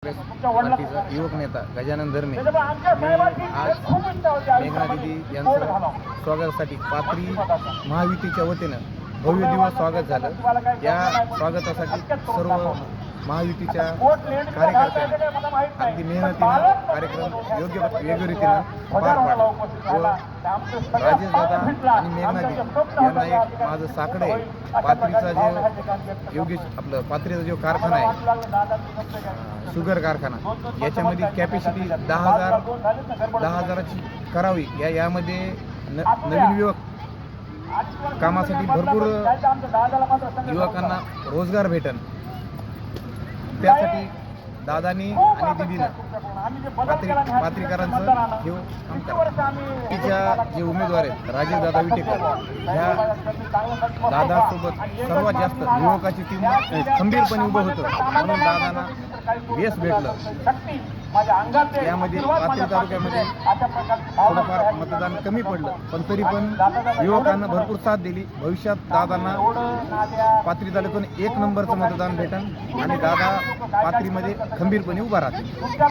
पार्टीचा युवक नेता गजानन धर्मे आज मेघना दिदी यांचं स्वागतासाठी पाथरी महायुतीच्या वतीनं भव्य दिवस स्वागत झालं। या स्वागतासाठी सर्व महायुतीच्या कार्यकर्त्यांनी अगदी मेहनतीनं कार्यक्रम योग्य रीतीनं पार पाडला व राजेश दादा आणि मेघना दिदी यांना एक माझं साकडं आहे। पाथरीचा जे आपलं पाथरीचा जो कारखाना आहे शुगर कारखाना, याच्यामध्ये कॅपॅसिटी 10,000ची करावी। यामध्ये नवीन युवक कामासाठी भरपूर युवकांना रोजगार भेटन, त्यासाठी दादानी आणि दिदीनं पात्रीकरांचं हे काम करा। तिच्या जे उमेदवार आहेत राजेश दादा विटेकर, ह्या दादासोबत सर्वात जास्त युवकाची टीम खंबीरपणे उभं होतं, म्हणून दादांना यश भेटलं। यामध्ये पाथरी तालुक्यामध्ये थोडंफार मतदान कमी पडलं, पण तरी पण युवकांना भरपूर साथ दिली। भविष्यात दादांना पाथरी तालुक्यातून 1 नंबरचं मतदान भेटन आणि दादा पाथरीमध्ये खंबीरपणे उभा राहतील।